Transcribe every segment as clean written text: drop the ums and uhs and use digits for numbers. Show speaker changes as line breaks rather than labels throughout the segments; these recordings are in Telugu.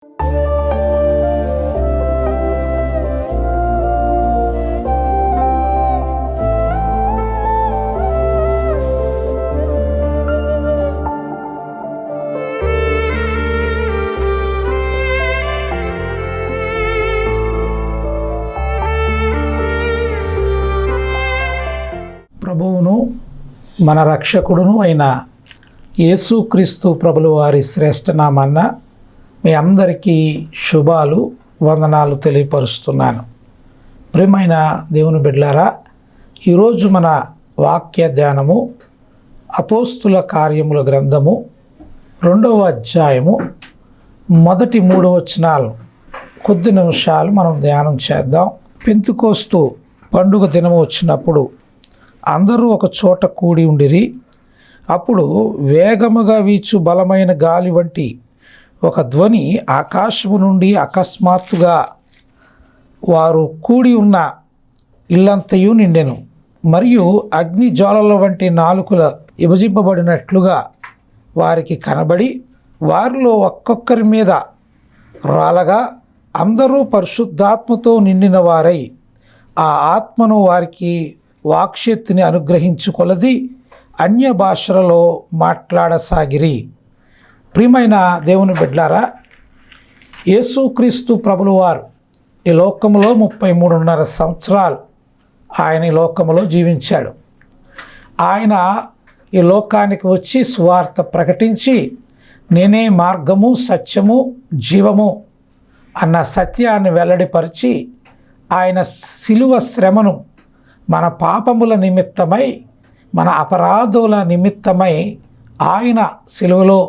ప్రభువును మన రక్షకుడును అయిన యేసుక్రీస్తు ప్రభుల వారి శ్రేష్టనామాన్న మీ అందరికీ శుభాలు వందనాలు తెలియపరుస్తున్నాను. ప్రియమైన దేవుని బిడ్డలారా, ఈరోజు మన వాక్య ధ్యానము అపోస్తుల కార్యముల గ్రంథము 2వ అధ్యాయము మొదటి 3 వచనాలు కొద్ది నిమిషాలు మనం ధ్యానం చేద్దాం. పెంతెకోస్తు పండుగ దినము వచ్చినప్పుడు అందరూ ఒక చోట కూడి ఉండిరి. అప్పుడు వేగముగా వీచు బలమైన గాలి వంటి ఒక ధ్వని ఆకాశము నుండి అకస్మాత్తుగా వారు కూడి ఉన్న ఇల్లంతయు నిండెను. మరియు అగ్ని జ్వాలల వంటి నాలుకల విభజింపబడినట్లుగా వారికి కనబడి వారిలో ఒక్కొక్కరి మీద రాలగా అందరూ పరిశుద్ధాత్మతో నిండిన వారై ఆ ఆత్మను వారికి వాక్శక్తిని అనుగ్రహించుకొలది అన్య భాషలలో మాట్లాడసాగిరి. ప్రియమైన దేవుని బిడ్డలారా, యేసుక్రీస్తు ప్రభుల వారు ఈ లోకములో 33.5 సంవత్సరాలు ఆయన ఈ లోకములో జీవించాడు. ఆయన ఈ లోకానికి వచ్చి సువార్త ప్రకటించి నేనే మార్గము సత్యము జీవము అన్న సత్యాన్ని వెల్లడిపరిచి ఆయన శిలువ శ్రమను మన పాపముల నిమిత్తమై మన అపరాధుల నిమిత్తమై ఆయన శిలువలో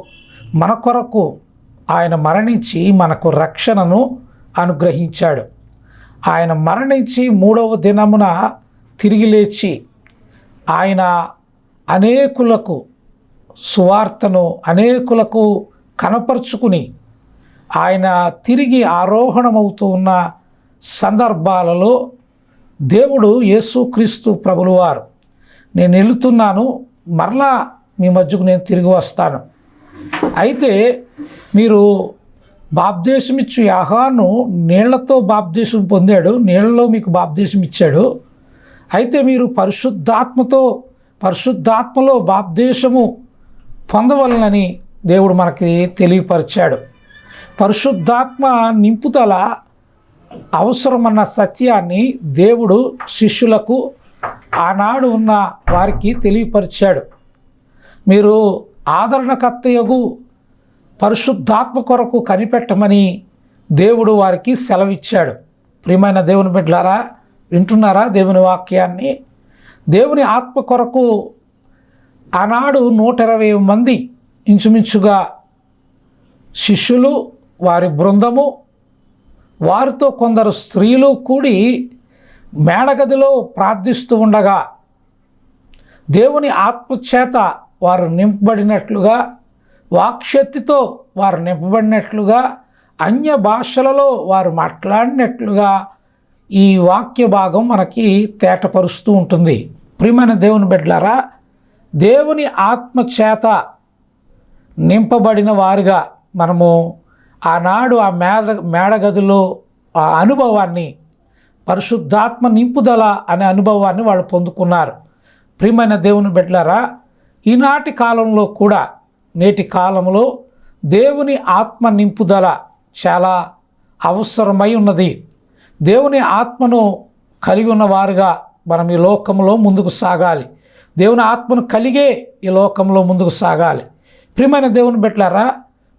మన కొరకు ఆయన మరణించి మనకు రక్షణను అనుగ్రహించాడు. ఆయన మరణించి 3వ దినమున తిరిగి లేచి ఆయన అనేకులకు సువార్తను అనేకులకు కనపరుచుకుని ఆయన తిరిగి ఆరోహణమవుతూ ఉన్న సందర్భాలలో దేవుడు యేసుక్రీస్తు ప్రభుల వారు నేను వెళుతున్నాను, మరలా మీ మధ్యకు నేను తిరిగి వస్తాను. అయితే మీరు బాప్తీసం ఇచ్చు యోహాను నీళ్లతో బాప్తీసం పొందాడు, నీళ్లలో మీకు బాప్తీసం ఇచ్చాడు. అయితే మీరు పరిశుద్ధాత్మలో బాప్తీసము పొందవలనని దేవుడు మనకి తెలియపరిచాడు. పరిశుద్ధాత్మ నింపుదల అవసరమన్న సత్యాన్ని దేవుడు శిష్యులకు ఆనాడు ఉన్న వారికి తెలియపరిచాడు. మీరు ఆదరణకర్తయగు పరిశుద్ధాత్మ కొరకు కనిపెట్టమని దేవుడు వారికి సెలవిచ్చాడు. ప్రియమైన దేవుని బిడ్డలారా, వింటున్నారా దేవుని వాక్యాన్ని? దేవుని ఆత్మ కొరకు ఆనాడు 120 మంది ఇంచుమించుగా శిష్యులు, వారి బృందము, వారితో కొందరు స్త్రీలు కూడి మేడగదిలో ప్రార్థిస్తూ ఉండగా దేవుని ఆత్మచేత వారు నింపబడినట్లుగా, వాక్శక్తితో వారు నింపబడినట్లుగా, అన్య భాషలలో వారు మాట్లాడినట్లుగా ఈ వాక్య భాగం మనకి తేటపరుస్తూ ఉంటుంది. ప్రియమైన దేవుని బిడ్డలారా, దేవుని ఆత్మచేత నింపబడిన వారుగా మనము ఆనాడు ఆ మేడగదిలో ఆ అనుభవాన్ని, పరిశుద్ధాత్మ నింపుదల అనే అనుభవాన్ని వాళ్ళు పొందుకున్నారు. ప్రియమైన దేవుని బిడ్డలారా, ఈనాటి కాలంలో కూడా నేటి కాలంలో దేవుని ఆత్మ నింపుదల చాలా అవసరమై ఉన్నది. దేవుని ఆత్మను కలిగి ఉన్నవారుగా మనం ఈ లోకంలో ముందుకు సాగాలి. దేవుని ఆత్మను కలిగే ఈ లోకంలో ముందుకు సాగాలి. ప్రియమైన దేవుని బిడ్డలారా,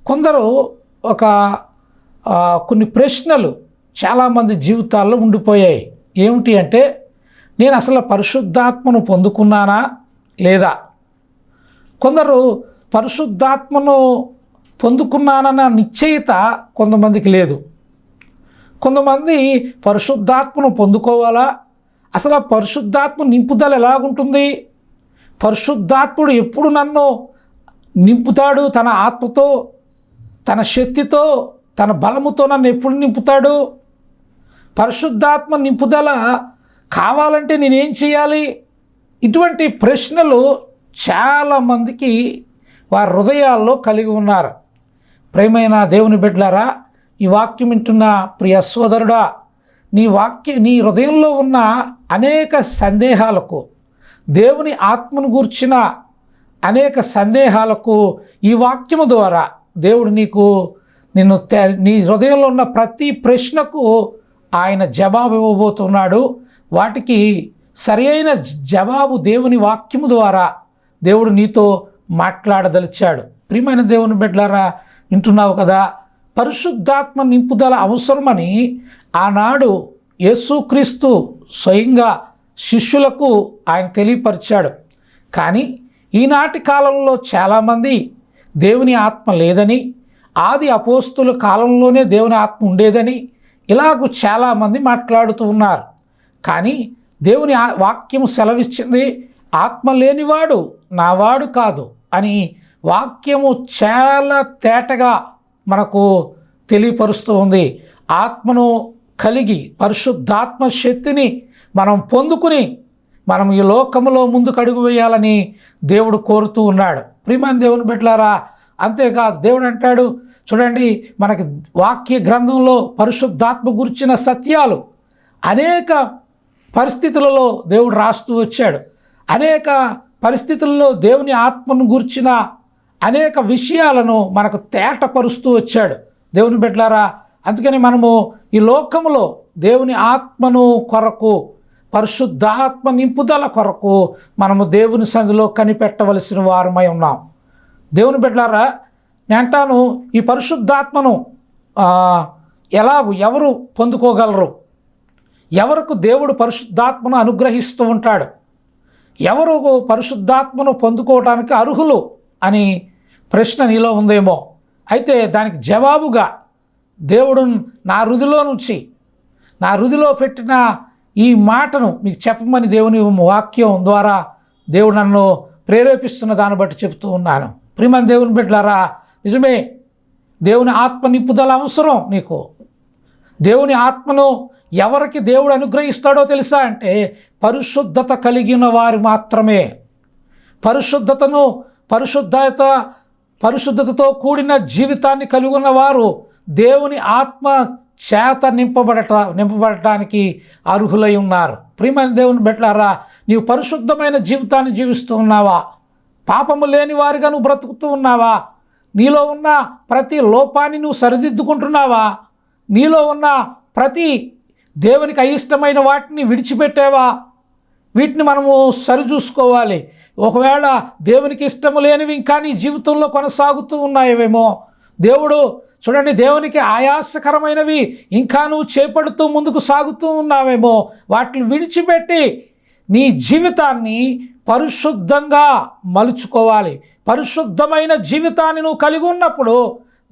కొందరు కొన్ని ప్రశ్నలు చాలామంది జీవితాల్లో ఉండిపోయాయి. ఏమిటి అంటే, నేను అసలు పరిశుద్ధాత్మను పొందుకున్నానా లేదా? కొందరు పరిశుద్ధాత్మను పొందుకున్నానన్న నిశ్చయిత కొంతమందికి లేదు. కొంతమంది పరిశుద్ధాత్మను పొందుకోవాలా, అసలు ఆ పరిశుద్ధాత్మ నింపుదల ఎలాగుంటుంది, పరిశుద్ధాత్ముడు ఎప్పుడు నన్ను నింపుతాడు, తన ఆత్మతో, తన శక్తితో, తన బలముతో నన్ను ఎప్పుడు నింపుతాడు, పరిశుద్ధాత్మ నింపుదల కావాలంటే నేనేం చేయాలి? ఇటువంటి ప్రశ్నలు చాలామందికి వారి హృదయాల్లో కలిగి ఉన్నారు. ప్రియమైన దేవుని బిడ్డలారా, ఈ వాక్యం వింటున్న ప్రియ సోదరుడా, నీ హృదయంలో ఉన్న అనేక సందేహాలకు, దేవుని ఆత్మను గూర్చిన అనేక సందేహాలకు ఈ వాక్యము ద్వారా దేవుడు నీ హృదయంలో ఉన్న ప్రతి ప్రశ్నకు ఆయన జవాబు ఇవ్వబోతున్నాడు. వాటికి సరైన జవాబు దేవుని వాక్యము ద్వారా దేవుడు నీతో మాట్లాడదలిచాడు. ప్రియమైన దేవుని బిడ్డలారా, వింటున్నావు కదా, పరిశుద్ధాత్మ నింపుదల అవసరమని ఆనాడు యేసుక్రీస్తు స్వయంగా శిష్యులకు ఆయన తెలియపరిచాడు. కానీ ఈనాటి కాలంలో చాలామంది దేవుని ఆత్మ లేదని, ఆది అపోస్తుల కాలంలోనే దేవుని ఆత్మ ఉండేదని ఇలాగూ చాలామంది మాట్లాడుతూ ఉన్నారు. కానీ దేవుని వాక్యం సెలవిచ్చింది, ఆత్మ లేనివాడు నావాడు కాదు అని వాక్యము చాలా తేటగా మనకు తెలియపరుస్తూ ఉంది. ఆత్మను కలిగి పరిశుద్ధాత్మ శక్తిని మనం పొందుకుని మనం ఈ లోకములో ముందుకు అడుగు వేయాలని దేవుడు కోరుతూ ఉన్నాడు. ప్రియమైన దేవుని బిడ్డలారా, అంతేకాదు దేవుడు అంటాడు, చూడండి, మనకి వాక్య గ్రంథంలో పరిశుద్ధాత్మ గురించిన సత్యాలు అనేక పరిస్థితులలో దేవుడు రాస్తూ వచ్చాడు. అనేక పరిస్థితుల్లో దేవుని ఆత్మను గురించిన అనేక విషయాలను మనకు తేటపరుస్తూ వచ్చాడు దేవుని బిడ్డలారా. అందుకని మనము ఈ లోకములో దేవుని ఆత్మను కొరకు, పరిశుద్ధాత్మ నింపుదల కొరకు మనము దేవుని సన్నిధిలో కనిపెట్టవలసిన వారమై ఉన్నాం. దేవుని బిడ్డలారా, నేను అంటాను, ఈ పరిశుద్ధాత్మను ఎవరు పొందుకోగలరు? ఎవరికి దేవుడు పరిశుద్ధాత్మను అనుగ్రహిస్తూ ఉంటాడు? ఎవరు పరిశుద్ధాత్మను పొందుకోవడానికి అర్హులు అని ప్రశ్న నీలో ఉందేమో. అయితే దానికి జవాబుగా దేవుడు నా హృదిలో పెట్టిన ఈ మాటను మీకు చెప్పమని దేవుని వాక్యం ద్వారా దేవుడు నన్ను ప్రేరేపిస్తున్న దాన్ని బట్టి చెప్తూ ఉన్నాను. ప్రియమైన దేవుని బిడ్డలారా, నిజమే, దేవుని ఆత్మ నింపుదల అవసరం నీకు. దేవుని ఆత్మను ఎవరికి దేవుడు అనుగ్రహిస్తాడో తెలుసా అంటే పరిశుద్ధత కలిగిన వారు మాత్రమే. పరిశుద్ధతతో కూడిన జీవితాన్ని కలిగి ఉన్నవారు దేవుని ఆత్మ చేత నింపబడటానికి అర్హులై ఉన్నారు. ప్రియమైన దేవుని బిడ్డలారా, నీవు పరిశుద్ధమైన జీవితాన్ని జీవిస్తూ ఉన్నావా? పాపము లేని వారిగా నువ్వు బ్రతుకుతూ ఉన్నావా? నీలో ఉన్న ప్రతి లోపాన్ని నువ్వు సరిదిద్దుకుంటున్నావా? నీలో ఉన్న ప్రతి దేవునికి అయిష్టమైన వాటిని విడిచిపెట్టావా? వీటిని మనము సరిచూసుకోవాలి. ఒకవేళ దేవునికి ఇష్టము లేనివి ఇంకా నీ జీవితంలో కొనసాగుతూ ఉన్నాయేమో. దేవుడు చూడండి, దేవునికి ఆయాసకరమైనవి ఇంకా నువ్వు చేపడుతూ ముందుకు సాగుతూ ఉన్నావేమో. వాటిని విడిచిపెట్టి నీ జీవితాన్ని పరిశుద్ధంగా మలుచుకోవాలి. పరిశుద్ధమైన జీవితాన్ని నువ్వు కలిగి ఉన్నప్పుడు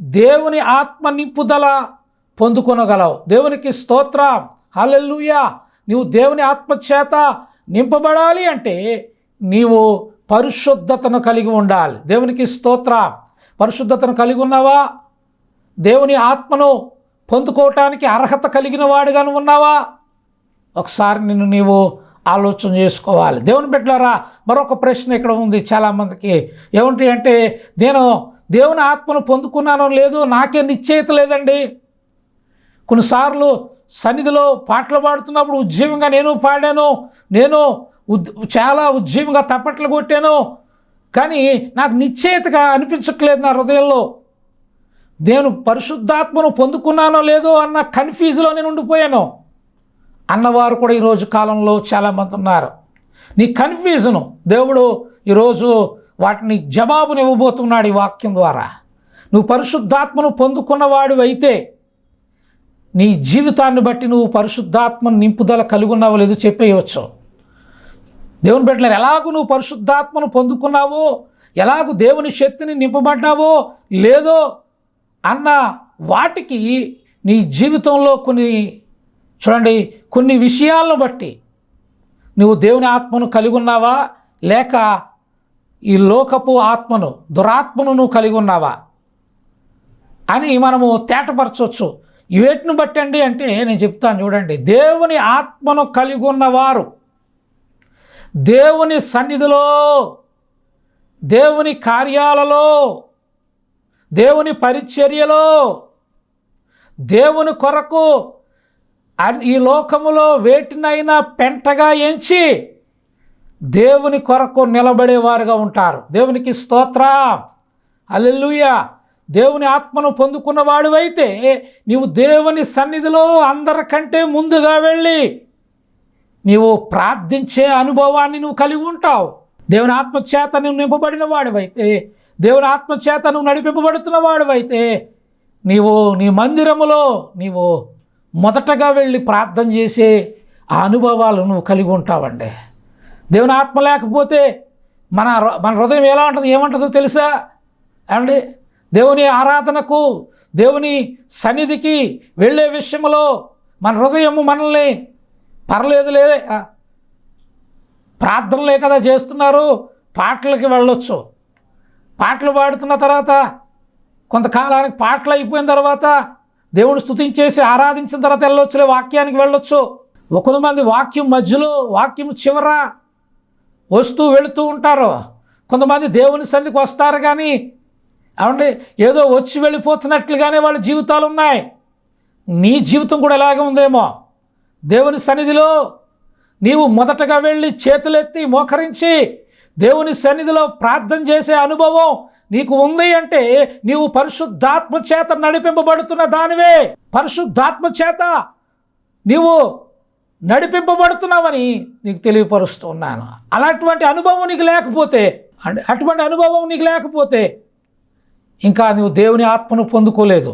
దేవుని ఆత్మ నింపుదల పొందుకొనగలవు. దేవునికి స్తోత్రం, హల్లెలూయా. నీవు దేవుని ఆత్మ చేత నింపబడాలి అంటే నీవు పరిశుద్ధతను కలిగి ఉండాలి. దేవునికి స్తోత్రం. పరిశుద్ధతను కలిగి ఉన్నావా? దేవుని ఆత్మను పొందుకోవటానికి అర్హత కలిగిన వాడుగాను ఉన్నావా? ఒకసారి నీవు ఆలోచన చేసుకోవాలి. దేవుని బిడ్డలారా, మరొక ప్రశ్న ఇక్కడ ఉంది చాలామందికి. ఏమిటి అంటే, నేను దేవుని ఆత్మను పొందుకున్నానో లేదో నాకే నిశ్చయిత లేదండి. కొన్నిసార్లు సన్నిధిలో పాటలు పాడుతున్నప్పుడు ఉజ్జీవంగా నేను పాడాను, నేను చాలా ఉజ్జీవంగా తప్పట్లు కొట్టాను, కానీ నాకు నిశ్చయితగా అనిపించట్లేదు నా హృదయంలో. నేను పరిశుద్ధాత్మను పొందుకున్నానో లేదో అన్న కన్ఫ్యూజ్లో నేను ఉండిపోయాను అన్నవారు కూడా ఈరోజు కాలంలో చాలామంది ఉన్నారు. నీ కన్ఫ్యూజను దేవుడు ఈరోజు వాటిని జవాబునివ్వబోతున్నాడు ఈ వాక్యం ద్వారా. నువ్వు పరిశుద్ధాత్మను పొందుకున్నవాడు అయితే నీ జీవితాన్ని బట్టి నువ్వు పరిశుద్ధాత్మను నింపుదల కలిగి ఉన్నావో లేదో చెప్పేయవచ్చు. దేవుని బిడ్డలారా, ఎలాగూ నువ్వు పరిశుద్ధాత్మను పొందుకున్నావో, ఎలాగూ దేవుని శక్తిని నింపబడ్డావో లేదో అన్న వాటికి నీ జీవితంలో కొన్ని విషయాలను బట్టి నువ్వు దేవుని ఆత్మను కలిగి ఉన్నావా, లేక ఈ లోకపు ఆత్మను, దురాత్మను నువ్వు కలిగి ఉన్నావా అని మనము తేటపరచవచ్చు. వేటిని బట్టండి అంటే నేను చెప్తాను చూడండి. దేవుని ఆత్మను కలిగి ఉన్నవారు దేవుని సన్నిధిలో, దేవుని కార్యాలలో, దేవుని పరిచర్యలో, దేవుని కొరకు ఈ లోకములో వేటినైనా పెంటగా ఎంచి దేవుని కొరకు నిలబడేవారుగా ఉంటారు. దేవునికి స్తోత్రం, హల్లెలూయా. దేవుని ఆత్మను పొందుకున్న వాడివైతే నీవు దేవుని సన్నిధిలో అందరికంటే ముందుగా వెళ్ళి నీవు ప్రార్థించే అనుభవాన్ని నువ్వు కలిగి ఉంటావు. దేవుని ఆత్మచేత నువ్వు నింపబడిన వాడివైతే, దేవుని ఆత్మచేత నువ్వు నడిపింపబడుతున్న వాడివైతే నీవు నీ మందిరములో నీవు మొదటగా వెళ్ళి ప్రార్థన చేసే ఆ అనుభవాలు నువ్వు కలిగి ఉంటావండి. దేవుని ఆత్మ లేకపోతే మన హృదయం ఎలా ఉంటుంది, ఏమంటుందో తెలుసా అండి? దేవుని ఆరాధనకు, దేవుని సన్నిధికి వెళ్ళే విషయంలో మన హృదయము మనల్ని పర్లేదులే, ప్రార్థనలే కదా చేస్తున్నారు, పాటలకి వెళ్ళొచ్చు. పాటలు పాడుతున్న తర్వాత కొంతకాలానికి పాటలు అయిపోయిన తర్వాత దేవుడు స్తుతించేసి ఆరాధించిన తర్వాత వెళ్ళొచ్చులే, వాక్యానికి వెళ్ళొచ్చు. కొంతమంది వాక్యం మధ్యలో, వాక్యం చివర వస్తూ వెళుతూ ఉంటారు. కొంతమంది దేవుని సన్నిధికి వస్తారు కానీ అవండి ఏదో వచ్చి వెళ్ళిపోతున్నట్లుగానే వాళ్ళ జీవితాలు ఉన్నాయి. నీ జీవితం కూడా ఎలాగే ఉందేమో. దేవుని సన్నిధిలో నీవు మొదటగా వెళ్ళి చేతులెత్తి మోకరించి దేవుని సన్నిధిలో ప్రార్థన చేసే అనుభవం నీకు ఉంది అంటే నీవు పరిశుద్ధాత్మ చేత నడిపింపబడుతున్న దానివే. పరిశుద్ధాత్మ చేత నీవు నడిపింపబడుతున్నావని నీకు తెలియపరుస్తున్నాను. అటువంటి అనుభవం నీకు లేకపోతే, అటువంటి అనుభవం నీకు లేకపోతే ఇంకా నువ్వు దేవుని ఆత్మను పొందుకోలేదు.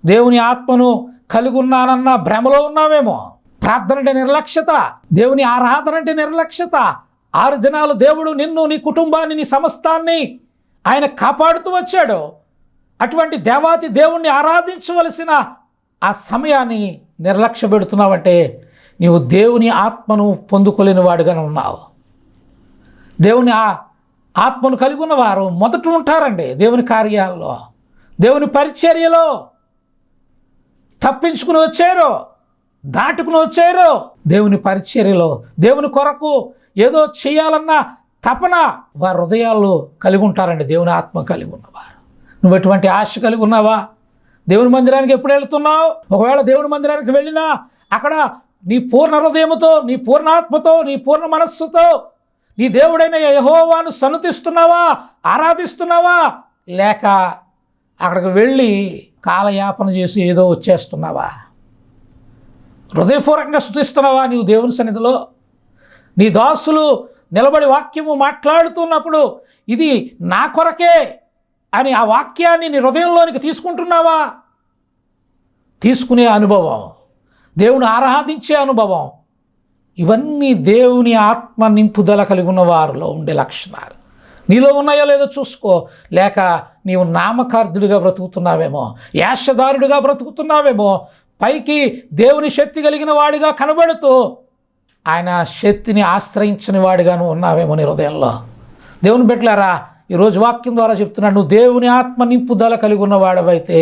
దేవుని ఆత్మను కలిగి ఉన్నానన్న భ్రమలో ఉన్నావేమో. ప్రార్థన అంటే నిర్లక్ష్యత, దేవుని ఆరాధన అంటే నిర్లక్ష్యత. 6 దినాలు దేవుడు నిన్ను, నీ కుటుంబాన్ని, నీ సమస్తాన్ని ఆయన కాపాడుతూ వచ్చాడు. అటువంటి దేవాతి దేవుణ్ణి ఆరాధించవలసిన ఆ సమయాన్ని నిర్లక్ష్య పెడుతున్నావంటే నీవు దేవుని ఆత్మను పొందుకోలేని వాడుగానే ఉన్నావు. దేవుని ఆత్మను కలిగి ఉన్నవారు మొదట ఉంటారండి దేవుని కార్యాల్లో, దేవుని పరిచర్యలో. తప్పించుకుని వచ్చారు, దాటుకుని వచ్చారు. దేవుని పరిచర్యలో దేవుని కొరకు ఏదో చేయాలన్న తపన వారి హృదయాల్లో కలిగి ఉంటారండి దేవుని ఆత్మ కలిగి ఉన్నవారు. నువ్వు ఎటువంటి ఆశ కలిగి ఉన్నావా? దేవుని మందిరానికి ఎప్పుడు వెళుతున్నావు? ఒకవేళ దేవుని మందిరానికి వెళ్ళినా అక్కడ నీ పూర్ణ హృదయముతో, నీ పూర్ణాత్మతో, నీ పూర్ణ మనస్సుతో నీ దేవుడైన యెహోవాను సన్నుతిస్తున్నావా, ఆరాధిస్తున్నావా? లేక అక్కడికి వెళ్ళి కాలయాపన చేసి ఏదో వచ్చేస్తున్నావా? హృదయపూర్వకంగా స్తుతిస్తున్నావా నీవు దేవుని సన్నిధిలో? నీ దాసులు నిలబడి వాక్యము మాట్లాడుతున్నప్పుడు ఇది నా కొరకే అని ఆ వాక్యాన్ని నీ హృదయంలోనికి తీసుకుంటున్నావా? తీసుకునే అనుభవం, దేవుని ఆరాధించే అనుభవం, ఇవన్నీ దేవుని ఆత్మ నింపుదల కలిగి ఉన్న వారిలో ఉండే లక్షణాలు. నీలో ఉన్నాయో లేదో చూసుకో. లేక నీవు నామకార్థుడిగా బ్రతుకుతున్నావేమో, యాషధారుడిగా బ్రతుకుతున్నావేమో. పైకి దేవుని శక్తి కలిగిన వాడిగా కనబడుతూ ఆయన శక్తిని ఆశ్రయించని వాడిగాను ఉన్నావేమో నీ హృదయంలో. దేవుని బిడ్డలారా, ఈరోజు వాక్యం ద్వారా చెప్తున్నాడు, నువ్వు దేవుని ఆత్మ నింపుదల కలిగి ఉన్నవాడవైతే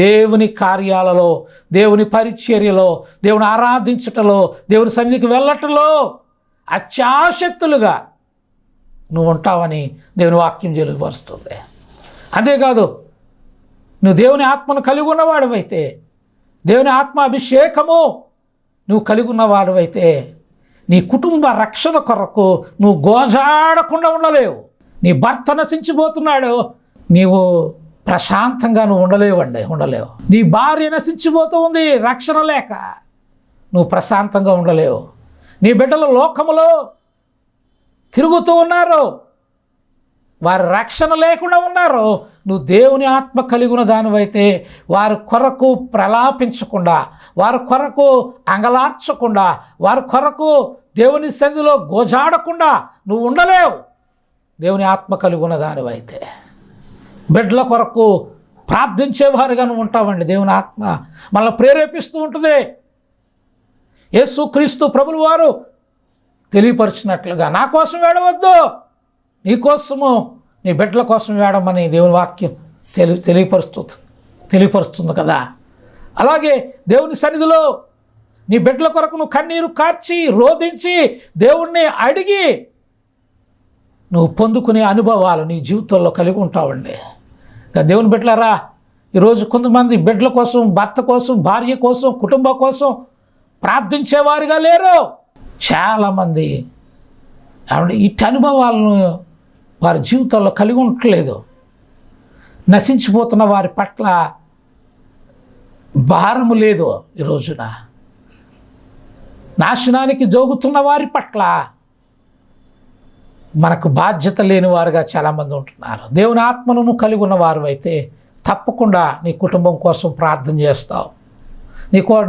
దేవుని కార్యాలలో, దేవుని పరిచర్యలో, దేవుని ఆరాధించటలో, దేవుని సన్నిధికి వెళ్ళటంలో అత్యాశక్తులుగా నువ్వు ఉంటావని దేవుని వాక్యం తెలియపరుస్తుంది. అంతేకాదు, నువ్వు దేవుని ఆత్మను కలిగి ఉన్నవాడవైతే, దేవుని ఆత్మ అభిషేకము నువ్వు కలిగి ఉన్నవాడవైతే నీ కుటుంబ రక్షణ కొరకు నువ్వు గోజాడకుండా ఉండలేవు. నీ భర్త నశించిపోతున్నాడు, నీవు ప్రశాంతంగా నువ్వు ఉండలేవు. నీ భార్య నశించిపోతూ ఉంది రక్షణ లేక, నువ్వు ప్రశాంతంగా ఉండలేవు. నీ బిడ్డలు లోకములో తిరుగుతూ ఉన్నారు, వారి రక్షణ లేకుండా ఉన్నారు. నువ్వు దేవుని ఆత్మ కలిగి ఉన్న దానివైతే వారి కొరకు ప్రలాపించకుండా, వారి కొరకు అంగలార్చకుండా, వారి కొరకు దేవుని సన్నిధిలో గోజాడకుండా నువ్వు ఉండలేవు. దేవుని ఆత్మ కలిగి ఉన్న దానివైతే బిడ్డల కొరకు ప్రార్థించేవారుగా నువ్వు ఉంటావండి. దేవుని ఆత్మ మనల్ని ప్రేరేపిస్తూ ఉంటుంది. యేసుక్రీస్తు ప్రభులు వారు తెలియపరిచినట్లుగా నా కోసం వేడవద్దు, నీ కోసము, నీ బిడ్డల కోసం వేడమని దేవుని వాక్యం తెలియపరుస్తుంది కదా. అలాగే దేవుని సన్నిధిలో నీ బిడ్డల కొరకు నువ్వు కన్నీరు కార్చి రోధించి దేవుణ్ణి అడిగి నువ్వు పొందుకునే అనుభవాలు నీ జీవితంలో కలిగి ఉంటావండి. దేవుని బిడ్డలారా, ఈరోజు కొంతమంది బిడ్డల కోసం, భర్త కోసం, భార్య కోసం, కుటుంబం కోసం ప్రార్థించేవారుగా లేరు. చాలామంది ఇటు అనుభవాలను వారి జీవితంలో కలిగి ఉండట్లేదు. నశించిపోతున్న వారి పట్ల భారము లేదు. ఈ రోజున నాశనానికి జోగుతున్న వారి పట్ల మనకు బాధ్యత లేని వారుగా చాలామంది ఉంటున్నారు. దేవుని ఆత్మను కలిగి ఉన్నవారు అయితే తప్పకుండా నీ కుటుంబం కోసం ప్రార్థన చేస్తావు.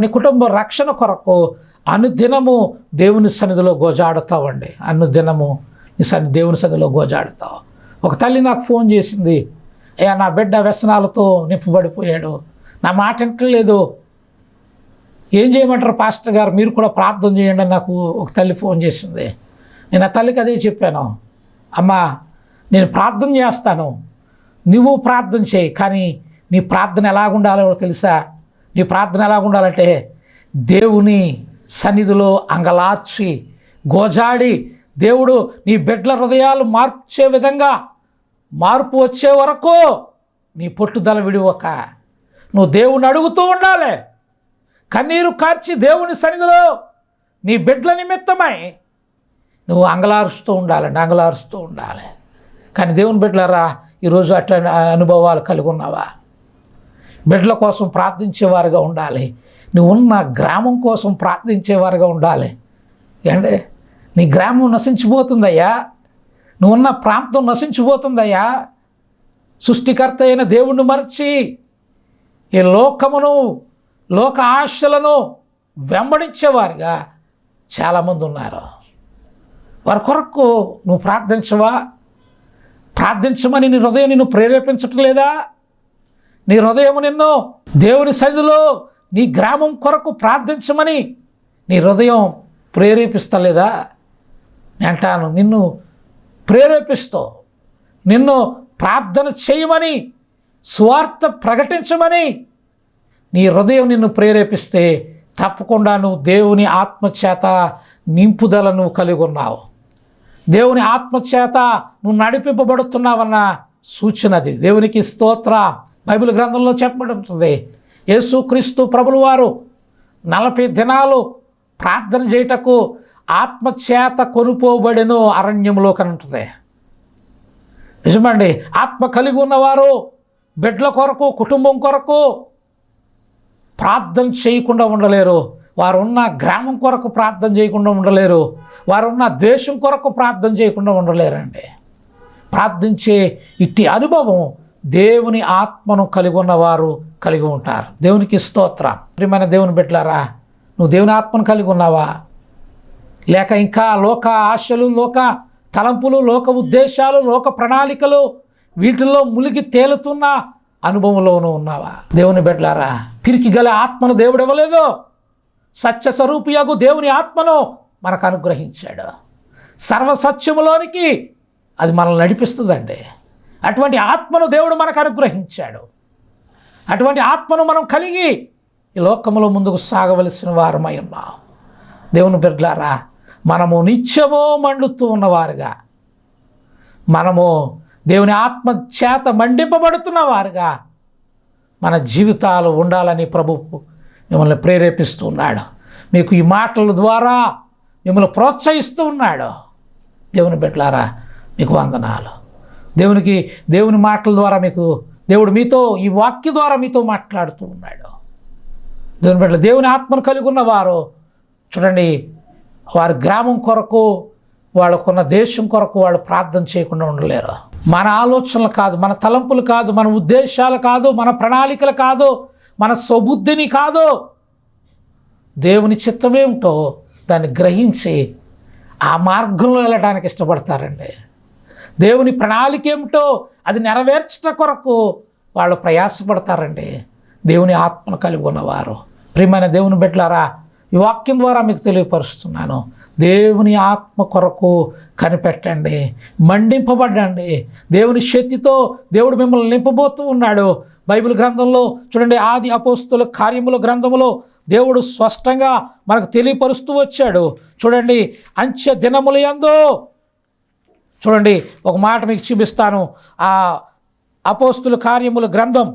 నీ కుటుంబం రక్షణ కొరకు అనుదినము దేవుని సన్నిధిలో గోజాడుతావండి. అనుదినము దేవుని సన్నిధిలో గోజాడుతావు. ఒక తల్లి నాకు ఫోన్ చేసింది, అయ్యా నా బిడ్డ వ్యసనాలతో నింపబడిపోయాడు, నా మాట వింటలేదు, ఏం చేయమంటారు పాస్టర్ గారు, మీరు కూడా ప్రార్థన చేయండి అని నాకు ఒక తల్లి ఫోన్ చేసింది. నేను ఆ తల్లికి అదే చెప్పాను, అమ్మా నేను ప్రార్థన చేస్తాను, నువ్వు ప్రార్థన చేయి, కానీ నీ ప్రార్థన ఎలాగుండాలో తెలుసా? నీ ప్రార్థన ఎలాగుండాలంటే దేవుని సన్నిధిలో అంగలార్చి గోజాడి దేవుడు నీ బిడ్డల హృదయాలు మార్చే విధంగా మార్పు వచ్చే వరకు నీ పట్టుదల విడివక నువ్వు దేవుని అడుగుతూ ఉండాలి. కన్నీరు కార్చి దేవుని సన్నిధిలో నీ బిడ్డల నిమిత్తమై నువ్వు అంగలారుస్తూ ఉండాలి. కానీ దేవుని బిడ్డలారా, ఈరోజు అట్లా అనుభవాలు కలిగి ఉన్నావా? బిడ్డల కోసం ప్రార్థించేవారుగా ఉండాలి. నువ్వు ఉన్న గ్రామం కోసం ప్రార్థించేవారుగా ఉండాలి. ఏంటే నీ గ్రామం నశించిపోతుందయ్యా, నువ్వున్న ప్రాంతం నశించిపోతుందయ్యా. సృష్టికర్త అయిన దేవుణ్ణి మరచి ఈ లోకమును, లోక ఆశలను వెంబడించేవారుగా చాలామంది ఉన్నారు. వారి కొరకు నువ్వు ప్రార్థించవా? ప్రార్థించమని నీ హృదయం నిన్ను ప్రేరేపించటం లేదా? నీ హృదయం నిన్ను దేవుని సన్నిధిలో నీ గ్రామం కొరకు ప్రార్థించమని నీ హృదయం ప్రేరేపిస్తలేదా? నేను అంటాను, నిన్ను ప్రేరేపిస్తూ నిన్ను ప్రార్థన చేయమని, సువార్త ప్రకటించమని నీ హృదయం నిన్ను ప్రేరేపిస్తే తప్పకుండా నువ్వు దేవుని ఆత్మచేత నింపుదల నువ్వు కలిగి ఉన్నావు. దేవుని ఆత్మచేత నువ్వు నడిపింపబడుతున్నావన్న సూచన అది. దేవునికి స్తోత్ర. బైబిల్ గ్రంథంలో చెప్పబడుతుంది, యేసుక్రీస్తు ప్రభుల వారు 40 దినాలు ప్రార్థన చేయుటకు ఆత్మచేత కొనుపోబడెను అరణ్యంలో కనుంటుంది. నిజమండి, ఆత్మ కలిగి ఉన్నవారు బిడ్డల కొరకు, కుటుంబం కొరకు ప్రార్థన చేయకుండా ఉండలేరు. వారు ఉన్న గ్రామం కొరకు ప్రార్థన చేయకుండా ఉండలేరు. వారు ఉన్న దేశం కొరకు ప్రార్థన చేయకుండా ఉండలేరండి. ప్రార్థించే ఇట్టి అనుభవం దేవుని ఆత్మను కలిగి ఉన్నవారు కలిగి ఉంటారు. దేవునికి స్తోత్రం. ప్రియమైన దేవుని బిడ్డలారా, నువ్వు దేవుని ఆత్మను కలిగి ఉన్నావా? లేక ఇంకా లోక ఆశలు, లోక తలంపులు, లోక ఉద్దేశాలు, లోక ప్రణాళికలు వీటిల్లో మునిగి తేలుతున్న అనుభవంలోనూ ఉన్నావా? దేవుని బిడ్డలారా, పిరికి గల ఆత్మను దేవుడు ఇవ్వలేదు. సత్యస్వరూపియగు దేవుని ఆత్మను మనకు అనుగ్రహించాడు. సర్వసత్యములోనికి అది మనల్ని నడిపిస్తుందండి. అటువంటి ఆత్మను దేవుడు మనకు అనుగ్రహించాడు. అటువంటి ఆత్మను మనం కలిగి ఈ లోకంలో ముందుకు సాగవలసిన వారమై ఉన్నాం. దేవుని బిడ్డలారా, మనము నిత్యము మండుతూ ఉన్నవారుగా, మనము దేవుని ఆత్మ చేత మండింపబడుతున్న వారుగా మన జీవితాలు ఉండాలని ప్రభువు మిమ్మల్ని ప్రేరేపిస్తూ ఉన్నాడు. మీకు ఈ మాటల ద్వారా మిమ్మల్ని ప్రోత్సహిస్తూ ఉన్నాడు. దేవుని బిడ్డలారా, మీకు వందనాలు. దేవుని మాటల ద్వారా మీకు దేవుడు మీతో ఈ వాక్య ద్వారా మీతో మాట్లాడుతూ ఉన్నాడు. దేవుని బిడ్డలు, దేవుని ఆత్మను కలిగి ఉన్నవారు చూడండి, వారి గ్రామం కొరకు, వాళ్ళకున్న దేశం కొరకు వాళ్ళు ప్రార్థన చేయకుండా ఉండలేరు. మన ఆలోచనలు కాదు, మన తలంపులు కాదు, మన ఉద్దేశాలు కాదు, మన ప్రణాళికలు కాదు, మన స్వబుద్ధిని కాదు, దేవుని చిత్తమేమిటో దాన్ని గ్రహించి ఆ మార్గంలో వెళ్ళడానికి ఇష్టపడతారండి. దేవుని ప్రణాళిక ఏమిటో అది నెరవేర్చడం కొరకు వాళ్ళు ప్రయాసపడతారండి. దేవుని ఆత్మను కలిగి ఉన్నవారు. ప్రియమైన దేవుని బిడ్డలారా, ఈ వాక్యం ద్వారా మీకు తెలియపరుస్తున్నాను, దేవుని ఆత్మ కొరకు కనిపెట్టండి, మండింపబడండి. దేవుని శక్తితో దేవుడు మిమ్మల్ని నింపబోతూ ఉన్నాడు. బైబిల్ గ్రంథంలో చూడండి, ఆది అపోస్తుల కార్యముల గ్రంథములో దేవుడు స్పష్టంగా మనకు తెలియపరుస్తూ వచ్చాడు. చూడండి, అంత్య దినముల యందు చూడండి, ఒక మాట మీకు చూపిస్తాను. ఆ అపోస్తుల కార్యముల గ్రంథం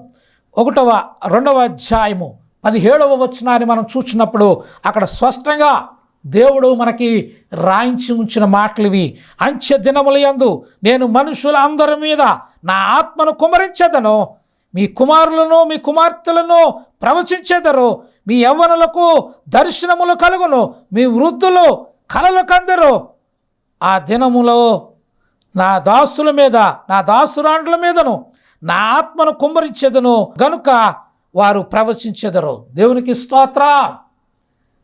2వ అధ్యాయము 17వ వచనాన్ని మనం చూసినప్పుడు అక్కడ స్పష్టంగా దేవుడు మనకి రాయించి ఉంచిన మాటలు ఇవి. అంచె దినములయందు నేను మనుషుల అందరి మీద నా ఆత్మను కుమ్మరించెదను, మీ కుమారులను మీ కుమార్తెలను ప్రవచించెదరు, మీ యవ్వనులకు దర్శనములు కలుగును, మీ వృద్ధులు కలలు కందరు. ఆ దినములో నా దాసుల మీద నా దాసురాండ్ల మీదను నా ఆత్మను కుమ్మరించెదను గనుక వారు ప్రవచించెదరు. దేవునికి స్తోత్రం.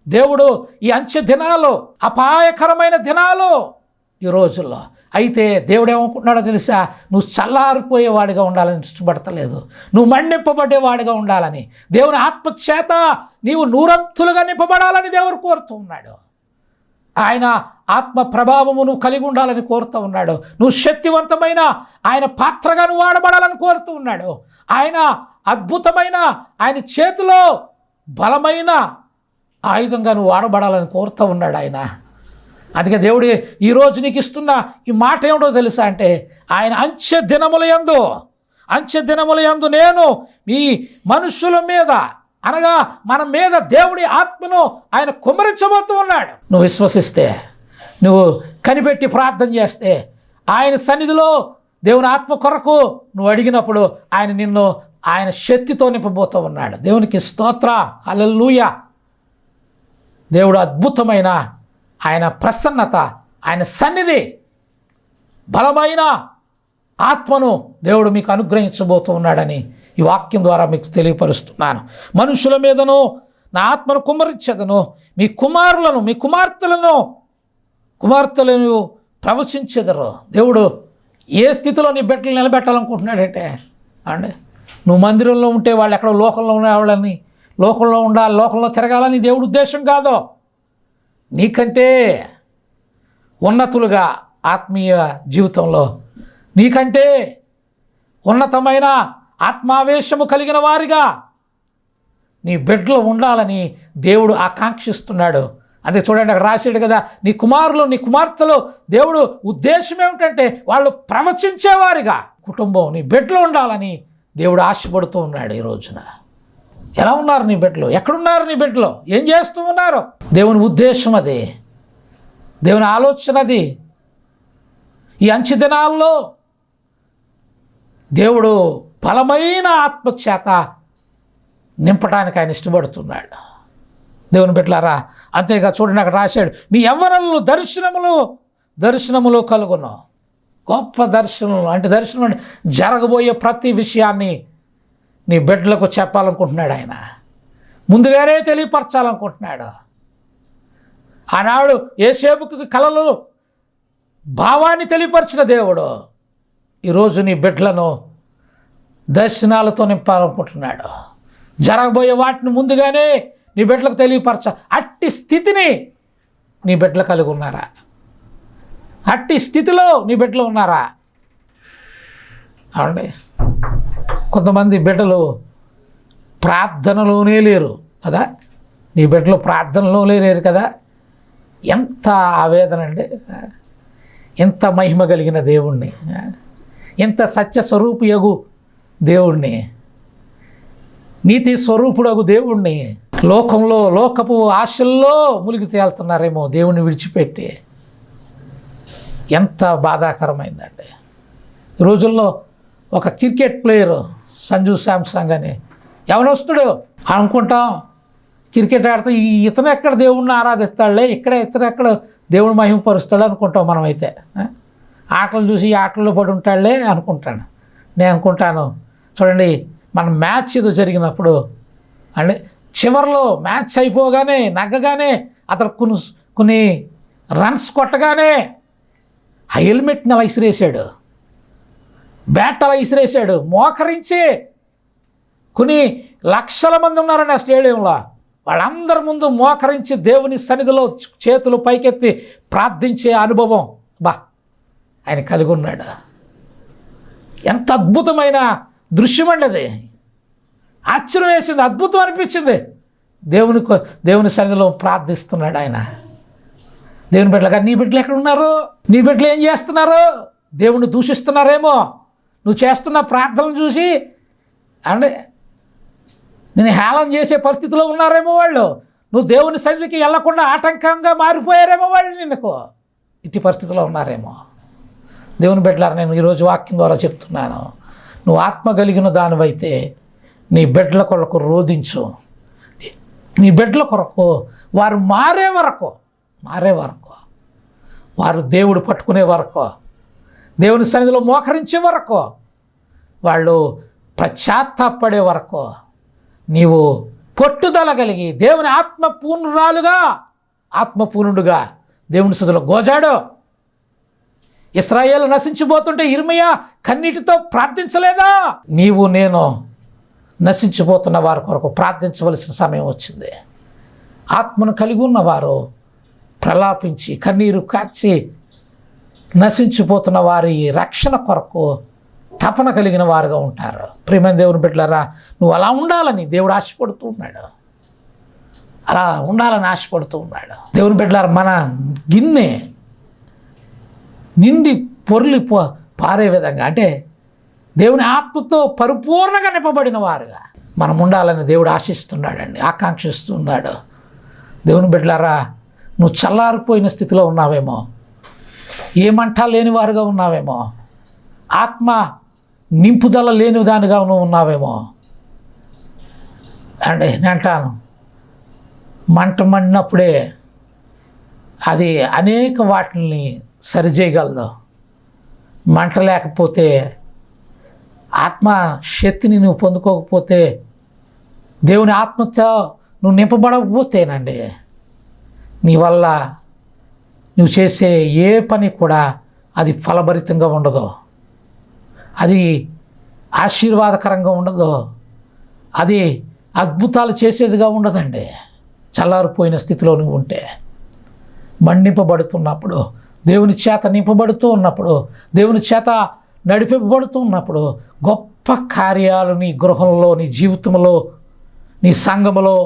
దేవుడు ఈ అంచె దినాలు అపాయకరమైన దినాలు ఈ రోజుల్లో. అయితే దేవుడు ఏమనుకుంటున్నాడో తెలుసా? నువ్వు చల్లారిపోయేవాడిగా ఉండాలని ఇష్టపడతలేదు, నువ్వు మండింపబడేవాడిగా ఉండాలని, దేవుని ఆత్మచేత నీవు నూరంతులుగా నింపబడాలని దేవుడు కోరుతూ ఉన్నాడు. ఆయన ఆత్మ ప్రభావము నువ్వు కలిగి ఉండాలని కోరుతూ ఉన్నాడు. నువ్వు శక్తివంతమైన ఆయన పాత్రగా నువ్వు వాడబడాలని కోరుతూ ఉన్నాడు. ఆయన అద్భుతమైన ఆయన చేతిలో బలమైన ఆయుధంగా నువ్వు వాడబడాలని కోరుతూ ఉన్నాడు ఆయన. అందుకే దేవుడు ఈరోజు నీకు ఇస్తున్న ఈ మాట ఏమిటో తెలుసా అంటే, ఆయన అంచె దినముల యందు నేను మీ మనుషుల మీద అనగా మన మీద దేవుడి ఆత్మను ఆయన కుమ్మరించబోతూ ఉన్నాడు. నువ్వు విశ్వసిస్తే, నువ్వు కనిపెట్టి ప్రార్థన చేస్తే, ఆయన సన్నిధిలో దేవుని ఆత్మ కొరకు నువ్వు అడిగినప్పుడు నిన్ను ఆయన శక్తితో నింపబోతూ ఉన్నాడు. దేవునికి స్తోత్రం, హల్లెలూయా. దేవుడు అద్భుతమైన ఆయన ప్రసన్నత, ఆయన సన్నిధి, బలమైన ఆత్మను దేవుడు మీకు అనుగ్రహించబోతూ ఉన్నాడని ఈ వాక్యం ద్వారా మీకు తెలియపరుస్తున్నాను. మనుషుల మీదను నా ఆత్మను కుమ్మరించెదను, మీ కుమారులను మీ కుమార్తెలను ప్రవచించెదరు. దేవుడు ఏ స్థితిలో నీ బిడ్డలు నిలబెట్టాలనుకుంటున్నాడంటే అండి, నువ్వు మందిరంలో ఉంటే వాళ్ళు ఎక్కడో లోకంలో ఉండేవాళ్ళని, లోకంలో తిరగాలని దేవుడు ఉద్దేశం కాదు. నీకంటే ఉన్నతులుగా ఆత్మీయ జీవితంలో నీకంటే ఉన్నతమైన ఆత్మావేశము కలిగిన వారిగా నీ బిడ్డలు ఉండాలని దేవుడు ఆకాంక్షిస్తున్నాడు. అదే చూడండి, అక్కడ రాశాడు కదా, నీ కుమారులు నీ కుమార్తెలు దేవుడు ఉద్దేశం ఏమిటంటే వాళ్ళు ప్రవచించేవారిగా కుటుంబం నీ బిడ్డలు ఉండాలని దేవుడు ఆశపడుతూ ఉన్నాడు. ఈ రోజున ఎలా ఉన్నారు నీ బిడ్డలు? ఎక్కడున్నారు నీ బిడ్డలు? ఏం చేస్తూ ఉన్నారు? దేవుని ఉద్దేశం అది, దేవుని ఆలోచన అది. ఈ అంచె దినాల్లో దేవుడు బలమైన ఆత్మచేత నింపడానికి ఆయన ఇష్టపడుతున్నాడు. దేవుని బిడ్డలారా, అంతేగా చూడండి, అక్కడ రాశాడు, మీ యవ్వనులు దర్శనములు కలుగును. గొప్ప దర్శనములు అంటే దర్శనం అంటే జరగబోయే ప్రతి విషయాన్ని నీ బిడ్డలకు చెప్పాలనుకుంటున్నాడు ఆయన. ముందుగానే తెలియపరచాలనుకుంటున్నాడు. ఆనాడు యోసేపుకి కలలు భావాన్ని తెలియపరిచిన దేవుడు ఈరోజు నీ బిడ్డలను దర్శనాలతో నింపాలనుకుంటున్నాడు. జరగబోయే వాటిని ముందుగానే నీ బిడ్డలకు తెలియపరచ. అట్టి స్థితిని నీ బిడ్డలు కలిగి ఉన్నారా? అట్టి స్థితిలో నీ బిడ్డలు ఉన్నారా? అవునండి, కొంతమంది బిడ్డలు ప్రార్థనలోనే లేరు కదా. నీ బిడ్డలు ప్రార్థనలోనే లేరు కదా. ఎంత ఆవేదన అండి! ఎంత మహిమ కలిగిన దేవుణ్ణి, ఎంత సత్య స్వరూపియగు దేవుణ్ణి, నీతి స్వరూపుడగు దేవుణ్ణి లోకపు ఆశల్లో మునిగి తేలుతున్నారేమో దేవుణ్ణి విడిచిపెట్టి. ఎంత బాధాకరమైందండి. ఈ రోజుల్లో ఒక క్రికెట్ ప్లేయరు సంజు శాంసంగ్ అని ఎవరొస్తాడు అనుకుంటాం, క్రికెట్ ఆడితే ఇతను ఎక్కడ దేవుణ్ణి ఆరాధిస్తాడులే, ఇతను ఎక్కడ దేవుని మహిమపరుస్తాడు అనుకుంటాం మనమైతే. ఆటలు చూసి ఆటల్లో పడి ఉంటాడులే అనుకుంటాను. నేను అనుకుంటాను, చూడండి, మన మ్యాచ్ ఏదో జరిగినప్పుడు అంటే చివరిలో మ్యాచ్ అయిపోగానే నగ్గగానే అతను కొన్ని రన్స్ కొట్టగానే ఆ హెల్మెట్ని అలా ఇసిరేసాడు, బ్యాట్ అలా ఇసిరేసాడు, మోకరించి కొన్ని లక్షల మంది ఉన్నారండి ఆ స్టేడియంలో. వాళ్ళందరి ముందు మోకరించి దేవుని సన్నిధిలో చేతులు పైకెత్తి ప్రార్థించే అనుభవం ఆయన కలిగి ఉన్నాడు. ఎంత అద్భుతమైన దృశ్యం అండి అది. ఆశ్చర్యం వేసింది, అద్భుతం అనిపించింది. దేవుని సన్నిధిలో ప్రార్థిస్తున్నాడు ఆయన. దేవుని బిడ్డలుగా నీ బిడ్డలు ఎక్కడ ఉన్నారు? నీ బిడ్డలు ఏం చేస్తున్నారు? దేవుణ్ణి దూషిస్తున్నారేమో. నువ్వు చేస్తున్న ప్రార్థనలు చూసి అంటే నేను హేళన చేసే పరిస్థితిలో ఉన్నారేమో వాళ్ళు. నువ్వు దేవుని సన్నిధికి వెళ్లకుండా ఆటంకంగా మారిపోయారేమో వాళ్ళు నిన్నకు. ఇట్టి పరిస్థితిలో ఉన్నారేమో. దేవుని బిడ్డలారా, నేను ఈరోజు వాక్యం ద్వారా చెప్తున్నాను, నువ్వు ఆత్మ కలిగిన దానివైతే నీ బిడ్డల కొరకు రోధించు. నీ బిడ్డల కొరకు వారు మారే వరకు వారు దేవుడు పట్టుకునే వరకు, దేవుని సన్నిధిలో మోకరించే వరకు, వాళ్ళు పశ్చాత్తాపడే వరకు నీవు పట్టుదల కలిగి దేవుని ఆత్మపూర్ణుడుగా దేవుని సన్నిధిలో గోజాడు. ఇశ్రాయేలు నశించిపోతుంటే ఇర్మీయా కన్నీటితో ప్రార్థించలేదా? నీవు నేను నశించిపోతున్న వారి కొరకు ప్రార్థించవలసిన సమయం వచ్చింది. ఆత్మను కలిగి ఉన్నవారు ప్రలాపించి కన్నీరు కార్చి నశించిపోతున్న వారి రక్షణ కొరకు తపన కలిగిన వారుగా ఉంటారు. ప్రియమైన దేవుని బిడ్డలారా, నువ్వు అలా ఉండాలని దేవుడు ఆశపడుతూ ఉన్నాడు. అలా ఉండాలని ఆశపడుతూ ఉన్నాడు. దేవుని బిడ్డలారా, మన గిన్నె నిండి పొర్లి పారే విధంగా, అంటే దేవుని ఆత్మతో పరిపూర్ణంగా నింపబడిన వారుగా మనం ఉండాలని దేవుడు ఆశిస్తున్నాడండి, ఆకాంక్షిస్తున్నాడు. దేవుని బిడ్డలారా, నువ్వు చల్లారిపోయిన స్థితిలో ఉన్నావేమో, ఏమంట లేని వారుగా ఉన్నావేమో, ఆత్మ నింపుదల లేని దానిగా నువ్వు ఉన్నావేమో. అంటే నేను అంటాను, మంట మండినప్పుడే అది అనేక వాటిని సరిచేయగలదు. మంట లేకపోతే, ఆత్మ శక్తిని నువ్వు పొందుకోకపోతే, దేవుని ఆత్మతో నువ్వు నింపబడకపోతేనండి, నీ వల్ల నువ్వు చేసే ఏ పని కూడా అది ఫలభరితంగా ఉండదు, అది ఆశీర్వాదకరంగా ఉండదు, అది అద్భుతాలు చేసేదిగా ఉండదండి. చల్లారిపోయిన స్థితిలో నువ్వు ఉంటే, మండింపబడుతున్నప్పుడు, దేవుని చేత నింపబడుతూ ఉన్నప్పుడు, దేవుని చేత నడిపింపబడుతూ ఉన్నప్పుడు గొప్ప కార్యాలు నీ గృహంలో, నీ జీవితంలో, నీ సంఘములో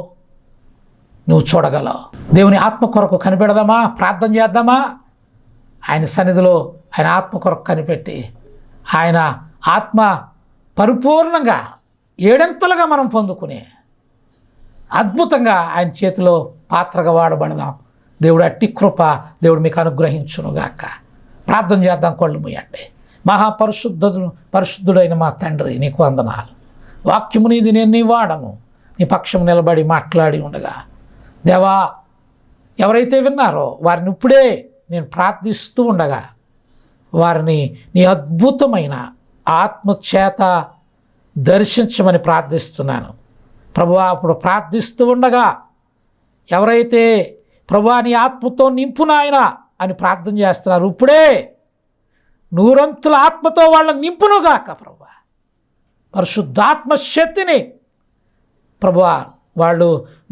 నువ్వు చూడగలవు. దేవుని ఆత్మ కొరకు కనిపెడదామా? ప్రార్థన చేద్దామా? ఆయన సన్నిధిలో ఆయన ఆత్మ కొరకు కనిపెట్టి, ఆయన ఆత్మ పరిపూర్ణంగా ఏడంతలుగా మనం పొందుకుని అద్భుతంగా ఆయన చేతిలో పాత్రగా వాడబడదాం. దేవుడు అట్టి కృప దేవుడు మీకు అనుగ్రహించునుగాక. ప్రార్థన చేద్దాం. కళ్ళు మూయండి. పరిశుద్ధుడైన మా తండ్రి, నీకు వందనాలు. వాక్యము నీది, నేను నీ వాడను, నీ పక్షం నిలబడి మాట్లాడి ఉండగా, దేవా, ఎవరైతే విన్నారో వారిని ఇప్పుడే నేను ప్రార్థిస్తూ ఉండగా వారిని నీ అద్భుతమైన ఆత్మచేత దర్శించమని ప్రార్థిస్తున్నాను ప్రభువా. అప్పుడు ప్రార్థిస్తూ ఉండగా ఎవరైతే ప్రభువా నీ ఆత్మతో నింపు నాయనా అని ప్రార్థన చేస్తున్నారు, ఇప్పుడే నూరంతుల ఆత్మతో వాళ్ళని నింపునుగాక ప్రభువా. పరిశుద్ధాత్మ శక్తిని ప్రభువా వాళ్ళు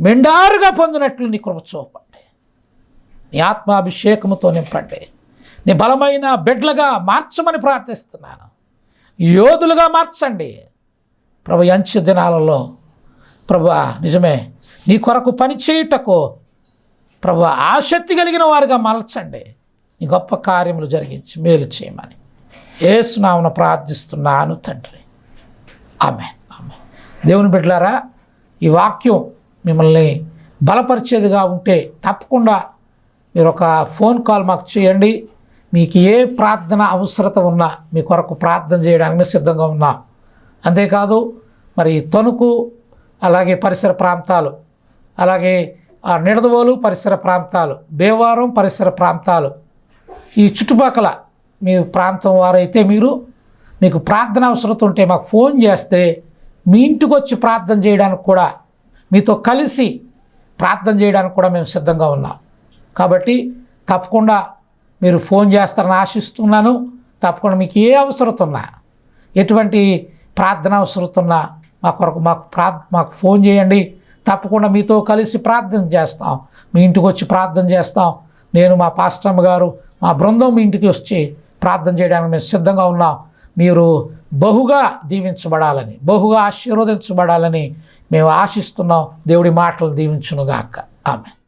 మెండారుగా పొందినట్లు నీ కృప చూపండి. నీ ఆత్మాభిషేకముతో నింపండి. నీ బలమైన బిడ్డలుగా మార్చమని ప్రార్థిస్తున్నాను. యోధులుగా మార్చండి ప్రభు. అంచె దినాలలో ప్రభువా నిజమే నీ కొరకు పని చేయుటకు ప్రభువా ఆసక్తి కలిగిన వారుగా మలచండి. నీ గొప్ప కార్యములు జరిగించి మేలు చేయమని యేసు నామమున ప్రార్థిస్తున్నాను తండ్రి. ఆమేన్, ఆమేన్. దేవుని బిడ్డలారా, ఈ వాక్యం మిమ్మల్ని బలపరిచేదిగా ఉంటే తప్పకుండా మీరు ఒక ఫోన్ కాల్ మాకు చేయండి. మీకు ఏ ప్రార్థన అవసరత ఉన్నా మీ కొరకు ప్రార్థన చేయడానికి మేము సిద్ధంగా ఉన్నాం. అంతేకాదు మరి తణుకు, అలాగే పరిసర ప్రాంతాలు, అలాగే నిడదవోలు పరిసర ప్రాంతాలు, భీమవరం పరిసర ప్రాంతాలు, ఈ చుట్టుపక్కల మీ ప్రాంతం వారైతే మీకు ప్రార్థన అవసరత ఉంటే మాకు ఫోన్ చేస్తే మీ ఇంటికి వచ్చి ప్రార్థన చేయడానికి కూడా, మీతో కలిసి ప్రార్థన చేయడానికి కూడా మేము సిద్ధంగా ఉన్నాం. కాబట్టి తప్పకుండా మీరు ఫోన్ చేస్తారని ఆశిస్తున్నాను. తప్పకుండా మీకు ఏ అవసరత ఉన్నా, ఎటువంటి ప్రార్థన అవసరత ఉన్నా మా కొరకు మాకు ఫోన్ చేయండి. తప్పకుండా మీతో కలిసి ప్రార్థన చేస్తాం. మీ ఇంటికి వచ్చి ప్రార్థన చేస్తాం. నేను, మా పాస్టర్ గారు, మా బృందం మీ ఇంటికి వచ్చి ప్రార్థన చేయడానికి మేము సిద్ధంగా ఉన్నాం. మీరు బహుగా దీవించబడాలని, బహుగా ఆశీర్వదించబడాలని మేము ఆశిస్తున్నాం. దేవుడి మాటలు దీవించునుగాక. ఆమేన్.